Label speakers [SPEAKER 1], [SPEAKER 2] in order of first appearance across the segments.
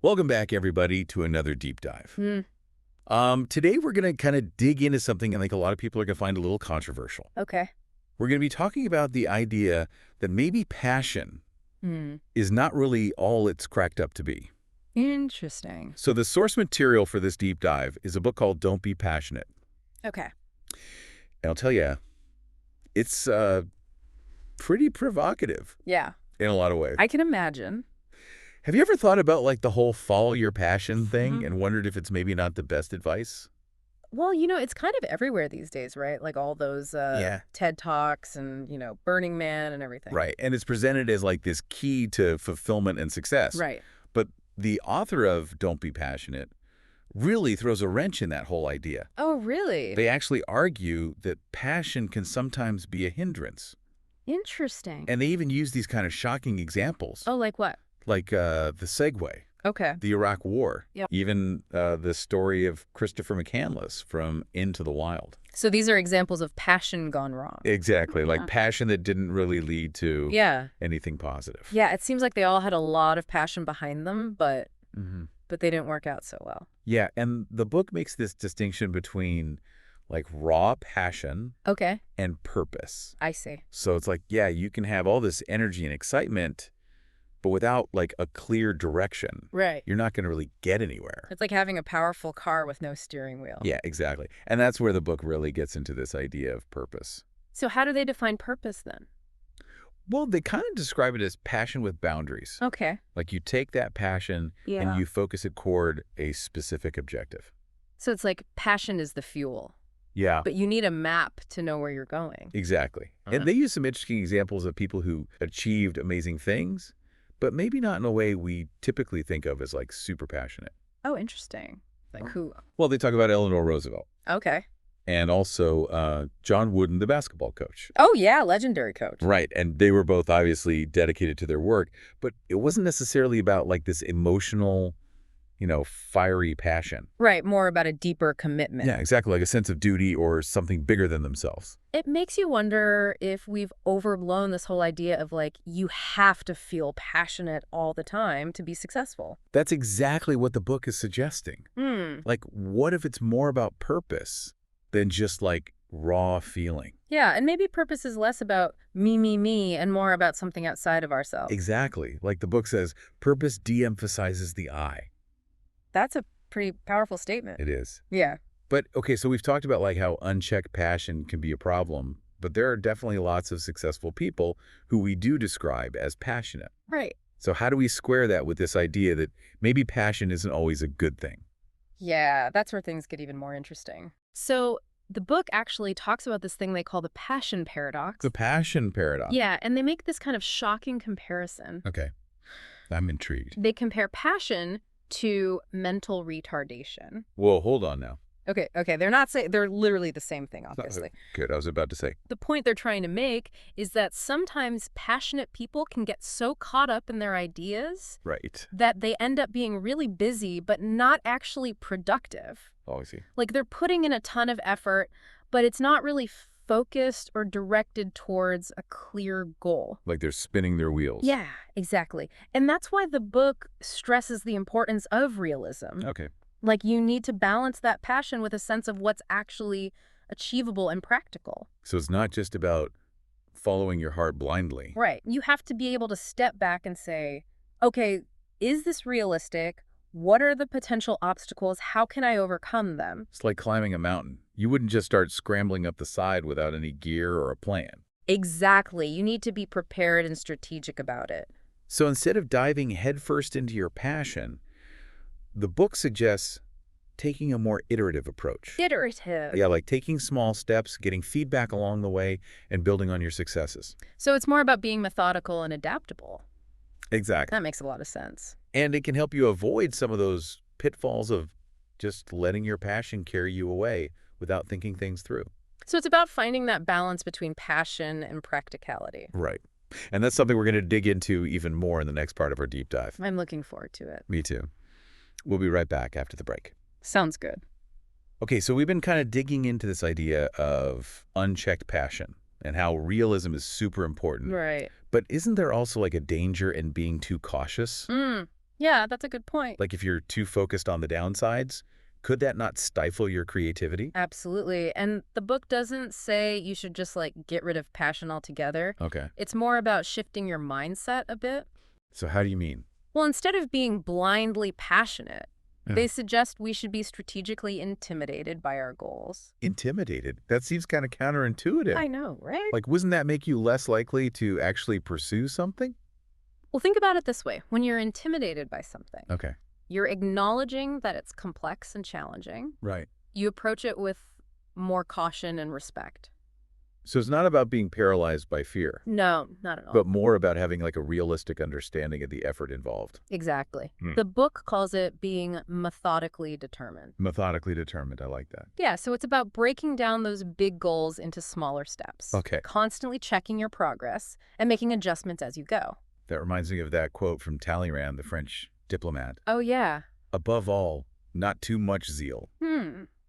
[SPEAKER 1] Welcome back, everybody, to another deep dive.
[SPEAKER 2] Hmm.
[SPEAKER 1] Today, we're going to kind of dig into something I think a lot of people are going to find a little controversial.
[SPEAKER 2] Okay.
[SPEAKER 1] We're going to be talking about the idea that maybe passion
[SPEAKER 2] Hmm.
[SPEAKER 1] is not really all it's cracked up to be.
[SPEAKER 2] Interesting.
[SPEAKER 1] So the source material for this deep dive is a book called Don't Be Passionate.
[SPEAKER 2] Okay.
[SPEAKER 1] And I'll tell you, it's pretty provocative
[SPEAKER 2] Yeah.
[SPEAKER 1] in a lot of ways.
[SPEAKER 2] I can imagine.
[SPEAKER 1] Have you ever thought about like the whole follow your passion thing
[SPEAKER 2] Mhm.
[SPEAKER 1] and wondered if it's maybe not the best advice?
[SPEAKER 2] Well, it's kind of everywhere these days, right? Like all those
[SPEAKER 1] Yeah.
[SPEAKER 2] TED Talks and, Burning Man and everything.
[SPEAKER 1] Right. And it's presented as like this key to fulfillment and success.
[SPEAKER 2] Right.
[SPEAKER 1] But the author of Don't Be Passionate really throws a wrench in that whole idea.
[SPEAKER 2] Oh, really?
[SPEAKER 1] They actually argue that passion can sometimes be a hindrance.
[SPEAKER 2] Interesting.
[SPEAKER 1] And they even use these kind of shocking examples,
[SPEAKER 2] Oh, like what?
[SPEAKER 1] like the Segway,
[SPEAKER 2] Okay.
[SPEAKER 1] the Iraq War,
[SPEAKER 2] Yep.
[SPEAKER 1] even the story of Christopher McCandless from Into the Wild.
[SPEAKER 2] So these are examples of passion gone wrong.
[SPEAKER 1] Exactly, like
[SPEAKER 2] Yeah.
[SPEAKER 1] passion that didn't really lead to
[SPEAKER 2] Yeah.
[SPEAKER 1] anything positive.
[SPEAKER 2] Yeah, it seems like they all had a lot of passion behind them, but
[SPEAKER 1] Mm-hmm.
[SPEAKER 2] they didn't work out so well.
[SPEAKER 1] Yeah, and the book makes this distinction between like raw passion
[SPEAKER 2] Okay.
[SPEAKER 1] and purpose.
[SPEAKER 2] I see.
[SPEAKER 1] So it's like, yeah, you can have all this energy and excitement, but without like a clear direction,
[SPEAKER 2] Right.
[SPEAKER 1] you're not going to really get anywhere.
[SPEAKER 2] It's like having a powerful car with no steering wheel.
[SPEAKER 1] Yeah, exactly. And that's where the book really gets into this idea of purpose.
[SPEAKER 2] So how do they define purpose then?
[SPEAKER 1] Well, they kind of describe it as passion with boundaries.
[SPEAKER 2] Okay.
[SPEAKER 1] Like you take that passion and you focus it toward a specific objective.
[SPEAKER 2] So it's like passion is the fuel,
[SPEAKER 1] Yeah,
[SPEAKER 2] but you need a map to know where you're going.
[SPEAKER 1] exactly. And they use some interesting examples of people who achieved amazing things, but maybe not in a way we typically think of as like super passionate.
[SPEAKER 2] Oh, interesting. Like who?
[SPEAKER 1] Well, they talk about Eleanor Roosevelt
[SPEAKER 2] Okay.
[SPEAKER 1] and also John Wooden, the basketball coach.
[SPEAKER 2] Oh, yeah, legendary coach.
[SPEAKER 1] Right. And they were both obviously dedicated to their work, but it wasn't necessarily about like this emotional, fiery passion.
[SPEAKER 2] Right, more about a deeper commitment.
[SPEAKER 1] Yeah, exactly. Like a sense of duty or something bigger than themselves.
[SPEAKER 2] It makes you wonder if we've overblown this whole idea of like, you have to feel passionate all the time to be successful.
[SPEAKER 1] That's exactly what the book is suggesting. Like, what if it's more about purpose than just like raw feeling?
[SPEAKER 2] Yeah, and maybe purpose is less about me, and more about something outside of ourselves.
[SPEAKER 1] Exactly. Like the book says, purpose de-emphasizes the I.
[SPEAKER 2] That's a pretty powerful statement.
[SPEAKER 1] It is.
[SPEAKER 2] Yeah.
[SPEAKER 1] But, okay, so we've talked about like how unchecked passion can be a problem, but there are definitely lots of successful people who we do describe as passionate.
[SPEAKER 2] Right.
[SPEAKER 1] So how do we square that with this idea that maybe passion isn't always a good thing?
[SPEAKER 2] Yeah, that's where things get even more interesting. So the book actually talks about this thing they call the passion paradox.
[SPEAKER 1] The passion paradox.
[SPEAKER 2] Yeah, and they make this kind of shocking comparison.
[SPEAKER 1] Okay. I'm intrigued.
[SPEAKER 2] They compare passion to mental retardation.
[SPEAKER 1] Whoa, hold on now.
[SPEAKER 2] Okay, they're literally the same thing, obviously.
[SPEAKER 1] Good, I was about to say.
[SPEAKER 2] The point they're trying to make is that sometimes passionate people can get so caught up in their ideas
[SPEAKER 1] Right.
[SPEAKER 2] that they end up being really busy but not actually productive.
[SPEAKER 1] Oh, I see.
[SPEAKER 2] Like they're putting in a ton of effort, but it's not really focused or directed towards a clear goal.
[SPEAKER 1] Like they're spinning their wheels.
[SPEAKER 2] Yeah, exactly. And that's why the book stresses the importance of realism.
[SPEAKER 1] Okay.
[SPEAKER 2] Like you need to balance that passion with a sense of what's actually achievable and practical.
[SPEAKER 1] So it's not just about following your heart blindly.
[SPEAKER 2] Right. You have to be able to step back and say, okay, is this realistic? What are the potential obstacles? How can I overcome them?
[SPEAKER 1] It's like climbing a mountain. You wouldn't just start scrambling up the side without any gear or a plan.
[SPEAKER 2] Exactly. You need to be prepared and strategic about it.
[SPEAKER 1] So instead of diving headfirst into your passion, the book suggests taking a more iterative approach.
[SPEAKER 2] Iterative.
[SPEAKER 1] Yeah, like taking small steps, getting feedback along the way, and building on your successes.
[SPEAKER 2] So it's more about being methodical and adaptable.
[SPEAKER 1] Exactly.
[SPEAKER 2] That makes a lot of sense.
[SPEAKER 1] And it can help you avoid some of those pitfalls of just letting your passion carry you away without thinking things through.
[SPEAKER 2] So it's about finding that balance between passion and practicality.
[SPEAKER 1] Right. And that's something we're going to dig into even more in the next part of our deep dive.
[SPEAKER 2] I'm looking forward to it.
[SPEAKER 1] Me too. We'll be right back after the break.
[SPEAKER 2] Sounds good.
[SPEAKER 1] Okay, so we've been kind of digging into this idea of unchecked passion and how realism is super important.
[SPEAKER 2] Right.
[SPEAKER 1] But isn't there also like a danger in being too cautious?
[SPEAKER 2] Yeah, that's a good point.
[SPEAKER 1] Like if you're too focused on the downsides, could that not stifle your creativity?
[SPEAKER 2] Absolutely. And the book doesn't say you should just like get rid of passion altogether.
[SPEAKER 1] Okay.
[SPEAKER 2] It's more about shifting your mindset a bit.
[SPEAKER 1] So how do you mean?
[SPEAKER 2] Well, instead of being blindly passionate,
[SPEAKER 1] Yeah.
[SPEAKER 2] they suggest we should be strategically intimidated by our goals.
[SPEAKER 1] Intimidated? That seems kind of counterintuitive.
[SPEAKER 2] I know, right?
[SPEAKER 1] Like, wouldn't that make you less likely to actually pursue something?
[SPEAKER 2] Well, think about it this way. When you're intimidated by something,
[SPEAKER 1] Okay.
[SPEAKER 2] you're acknowledging that it's complex and challenging.
[SPEAKER 1] Right.
[SPEAKER 2] You approach it with more caution and respect.
[SPEAKER 1] So it's not about being paralyzed by fear,
[SPEAKER 2] No, not at all.
[SPEAKER 1] but more about having like a realistic understanding of the effort involved.
[SPEAKER 2] Exactly.
[SPEAKER 1] Hmm.
[SPEAKER 2] The book calls it being methodically determined.
[SPEAKER 1] Methodically determined. I like that.
[SPEAKER 2] Yeah, so it's about breaking down those big goals into smaller steps.
[SPEAKER 1] Okay.
[SPEAKER 2] Constantly checking your progress and making adjustments as you go.
[SPEAKER 1] That reminds me of that quote from Talleyrand, the French diplomat.
[SPEAKER 2] Oh, yeah.
[SPEAKER 1] Above all, not too much zeal.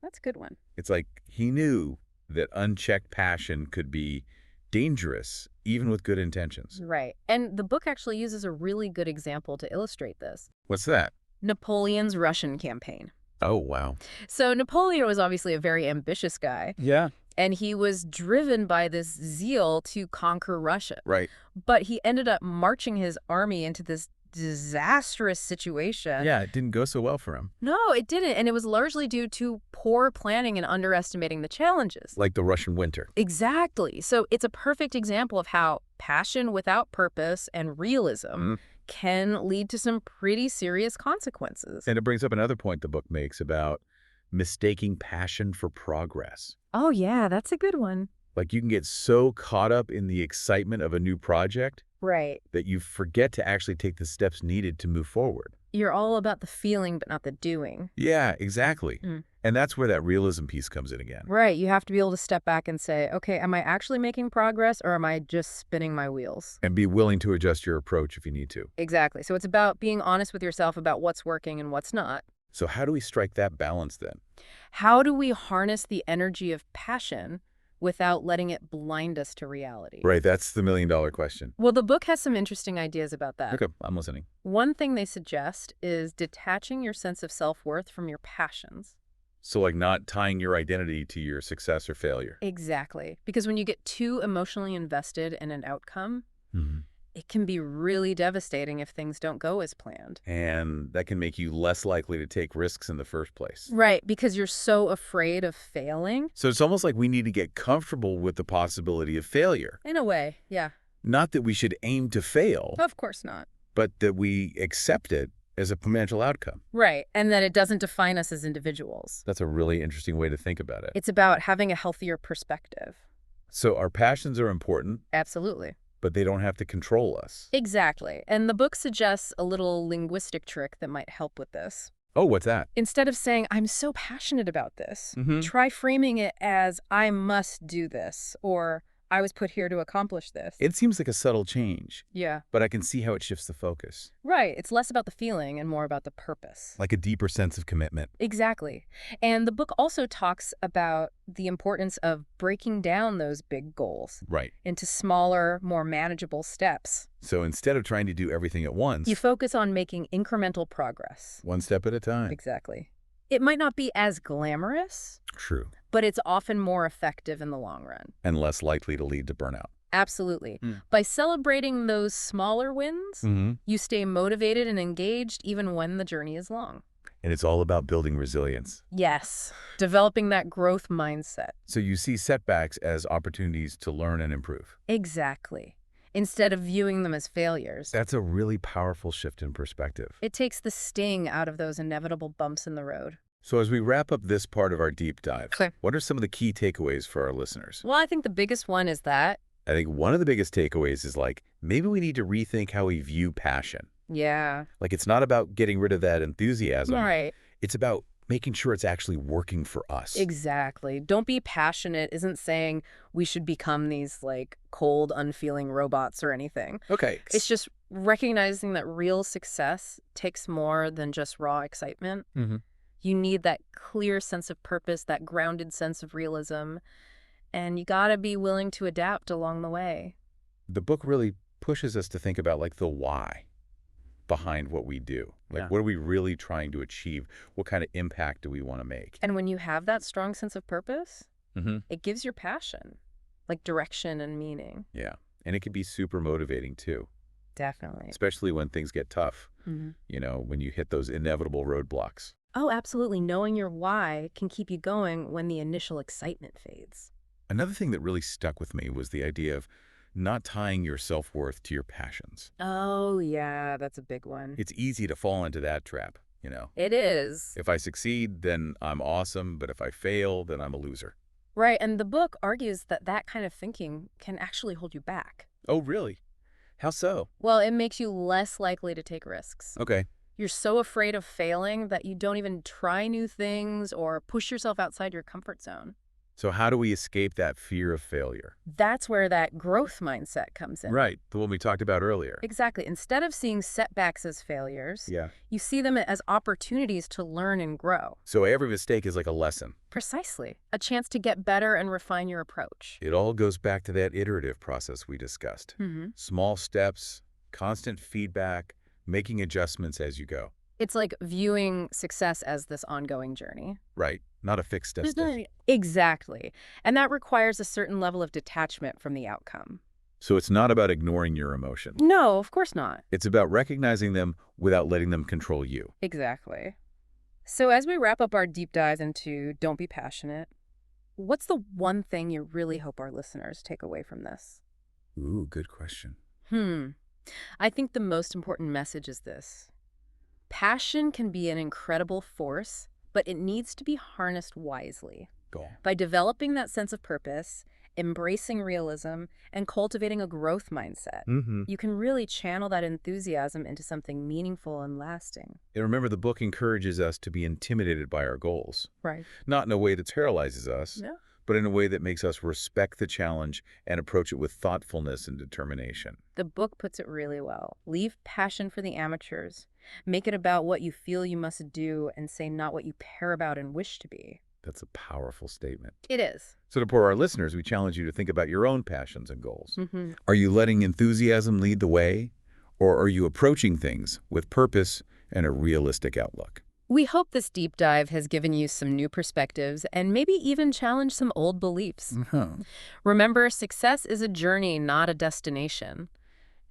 [SPEAKER 2] That's a good one.
[SPEAKER 1] It's like he knew that unchecked passion could be dangerous, even with good intentions.
[SPEAKER 2] Right. And the book actually uses a really good example to illustrate this.
[SPEAKER 1] What's that?
[SPEAKER 2] Napoleon's Russian campaign.
[SPEAKER 1] Oh, wow.
[SPEAKER 2] So Napoleon was obviously a very ambitious guy,
[SPEAKER 1] Yeah.
[SPEAKER 2] and he was driven by this zeal to conquer Russia.
[SPEAKER 1] Right.
[SPEAKER 2] But he ended up marching his army into this disastrous situation.
[SPEAKER 1] Yeah, it didn't go so well for him.
[SPEAKER 2] No, it didn't. And it was largely due to poor planning and underestimating the challenges.
[SPEAKER 1] Like the Russian winter.
[SPEAKER 2] Exactly. So it's a perfect example of how passion without purpose and realism can lead to some pretty serious consequences.
[SPEAKER 1] And it brings up another point the book makes about mistaking passion for progress.
[SPEAKER 2] Oh, yeah, that's a good one.
[SPEAKER 1] Like you can get so caught up in the excitement of a new project
[SPEAKER 2] Right.
[SPEAKER 1] that you forget to actually take the steps needed to move forward.
[SPEAKER 2] You're all about the feeling, but not the doing.
[SPEAKER 1] Yeah, exactly.
[SPEAKER 2] Mm.
[SPEAKER 1] And that's where that realism piece comes in again.
[SPEAKER 2] Right. You have to be able to step back and say, okay, am I actually making progress or am I just spinning my wheels?
[SPEAKER 1] And be willing to adjust your approach if you need to.
[SPEAKER 2] Exactly. So it's about being honest with yourself about what's working and what's not.
[SPEAKER 1] So how do we strike that balance then?
[SPEAKER 2] How do we harness the energy of passion without letting it blind us to reality?
[SPEAKER 1] Right, that's the million-dollar question.
[SPEAKER 2] Well, the book has some interesting ideas about that.
[SPEAKER 1] Okay, I'm listening.
[SPEAKER 2] One thing they suggest is detaching your sense of self-worth from your passions.
[SPEAKER 1] So like not tying your identity to your success or failure.
[SPEAKER 2] Exactly. Because when you get too emotionally invested in an outcome, it can be really devastating if things don't go as planned.
[SPEAKER 1] And that can make you less likely to take risks in the first place.
[SPEAKER 2] Right, because you're so afraid of failing.
[SPEAKER 1] So it's almost like we need to get comfortable with the possibility of failure.
[SPEAKER 2] In a way, yeah.
[SPEAKER 1] Not that we should aim to fail,
[SPEAKER 2] Of course not.
[SPEAKER 1] but that we accept it as a potential outcome.
[SPEAKER 2] Right, and that it doesn't define us as individuals.
[SPEAKER 1] That's a really interesting way to think about it.
[SPEAKER 2] It's about having a healthier perspective.
[SPEAKER 1] So our passions are important,
[SPEAKER 2] Absolutely.
[SPEAKER 1] but they don't have to control us.
[SPEAKER 2] Exactly. And the book suggests a little linguistic trick that might help with this.
[SPEAKER 1] Oh, what's that?
[SPEAKER 2] Instead of saying, I'm so passionate about this,
[SPEAKER 1] Mm-hmm.
[SPEAKER 2] try framing it as, I must do this, or I was put here to accomplish this.
[SPEAKER 1] It seems like a subtle change,
[SPEAKER 2] Yeah.
[SPEAKER 1] but I can see how it shifts the focus.
[SPEAKER 2] Right. It's less about the feeling and more about the purpose.
[SPEAKER 1] Like a deeper sense of commitment.
[SPEAKER 2] Exactly. And the book also talks about the importance of breaking down those big goals
[SPEAKER 1] Right.
[SPEAKER 2] into smaller, more manageable steps.
[SPEAKER 1] So instead of trying to do everything at once,
[SPEAKER 2] You focus on making incremental progress.
[SPEAKER 1] one step at a time.
[SPEAKER 2] Exactly. It might not be as glamorous,
[SPEAKER 1] True.
[SPEAKER 2] but it's often more effective in the long run.
[SPEAKER 1] And less likely to lead to burnout.
[SPEAKER 2] Absolutely.
[SPEAKER 1] Mm.
[SPEAKER 2] By celebrating those smaller wins,
[SPEAKER 1] Mm-hmm.
[SPEAKER 2] you stay motivated and engaged even when the journey is long.
[SPEAKER 1] And it's all about building resilience.
[SPEAKER 2] Yes, developing that growth mindset.
[SPEAKER 1] So you see setbacks as opportunities to learn and improve.
[SPEAKER 2] Exactly. Instead of viewing them as failures.
[SPEAKER 1] That's a really powerful shift in perspective.
[SPEAKER 2] It takes the sting out of those inevitable bumps in the road.
[SPEAKER 1] So as we wrap up this part of our deep dive,
[SPEAKER 2] Okay.
[SPEAKER 1] what are some of the key takeaways for our listeners?
[SPEAKER 2] Well, I think the biggest one is that,
[SPEAKER 1] I think one of the biggest takeaways is like, maybe we need to rethink how we view passion.
[SPEAKER 2] yeah.
[SPEAKER 1] Like it's not about getting rid of that enthusiasm.
[SPEAKER 2] Right.
[SPEAKER 1] It's about making sure it's actually working for us.
[SPEAKER 2] Exactly. Don't be passionate isn't saying we should become these like cold, unfeeling robots or anything.
[SPEAKER 1] Okay.
[SPEAKER 2] It's just recognizing that real success takes more than just raw excitement.
[SPEAKER 1] Mm-hmm.
[SPEAKER 2] You need that clear sense of purpose, that grounded sense of realism, and you gotta be willing to adapt along the way.
[SPEAKER 1] The book really pushes us to think about like the why. behind what we do. Like,
[SPEAKER 3] Yeah.
[SPEAKER 1] what are we really trying to achieve? What kind of impact do we want to make?
[SPEAKER 2] And when you have that strong sense of purpose,
[SPEAKER 1] Mm-hmm.
[SPEAKER 2] it gives your passion, like direction and meaning.
[SPEAKER 1] Yeah. And it can be super motivating, too,
[SPEAKER 2] Definitely.
[SPEAKER 1] especially when things get tough, when you hit those inevitable roadblocks.
[SPEAKER 2] Oh, absolutely. Knowing your why can keep you going when the initial excitement fades.
[SPEAKER 1] Another thing that really stuck with me was the idea of not tying your self-worth to your passions.
[SPEAKER 2] Oh, yeah, that's a big one.
[SPEAKER 1] It's easy to fall into that trap.
[SPEAKER 2] It is.
[SPEAKER 1] If I succeed, then I'm awesome, but if I fail, then I'm a loser.
[SPEAKER 2] Right, and the book argues that that kind of thinking can actually hold you back.
[SPEAKER 1] Oh, really? How so?
[SPEAKER 2] Well, it makes you less likely to take risks.
[SPEAKER 1] Okay.
[SPEAKER 2] You're so afraid of failing that you don't even try new things or push yourself outside your comfort zone.
[SPEAKER 1] So how do we escape that fear of failure?
[SPEAKER 2] That's where that growth mindset comes in.
[SPEAKER 1] Right, the one we talked about earlier.
[SPEAKER 2] Exactly. Instead of seeing setbacks as failures,
[SPEAKER 1] Yeah.
[SPEAKER 2] you see them as opportunities to learn and grow.
[SPEAKER 1] So every mistake is like a lesson.
[SPEAKER 2] Precisely. A chance to get better and refine your approach.
[SPEAKER 1] It all goes back to that iterative process we discussed. Small steps, constant feedback, making adjustments as you go.
[SPEAKER 2] It's like viewing success as this ongoing journey.
[SPEAKER 1] Right, not a fixed destination.
[SPEAKER 2] Exactly. And that requires a certain level of detachment from the outcome.
[SPEAKER 1] So it's not about ignoring your emotions.
[SPEAKER 2] No, of course not.
[SPEAKER 1] It's about recognizing them without letting them control you.
[SPEAKER 2] Exactly. So as we wrap up our deep dive into Don't Be Passionate, what's the one thing you really hope our listeners take away from this?
[SPEAKER 1] Ooh, good question.
[SPEAKER 2] I think the most important message is this. Passion can be an incredible force, but it needs to be harnessed wisely.
[SPEAKER 1] Go on.
[SPEAKER 2] By developing that sense of purpose, embracing realism, and cultivating a growth mindset, you can really channel that enthusiasm into something meaningful and lasting.
[SPEAKER 1] And remember, the book encourages us to be intimidated by our goals.
[SPEAKER 2] Right.
[SPEAKER 1] Not in a way that paralyzes us,
[SPEAKER 2] Yeah.
[SPEAKER 1] but in a way that makes us respect the challenge and approach it with thoughtfulness and determination.
[SPEAKER 2] The book puts it really well. Leave passion for the amateurs. Make it about what you feel you must do and say not what you care about and wish to be.
[SPEAKER 1] That's a powerful statement.
[SPEAKER 2] It is.
[SPEAKER 1] So for our listeners, we challenge you to think about your own passions and goals.
[SPEAKER 2] Mm-hmm.
[SPEAKER 1] Are you letting enthusiasm lead the way, or are you approaching things with purpose and a realistic outlook?
[SPEAKER 2] We hope this deep dive has given you some new perspectives and maybe even challenged some old beliefs. Remember, success is a journey, not a destination.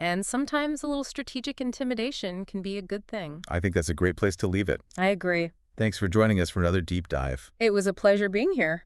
[SPEAKER 2] And sometimes a little strategic intimidation can be a good thing.
[SPEAKER 1] I think that's a great place to leave it.
[SPEAKER 2] I agree.
[SPEAKER 1] Thanks for joining us for another deep dive.
[SPEAKER 2] It was a pleasure being here.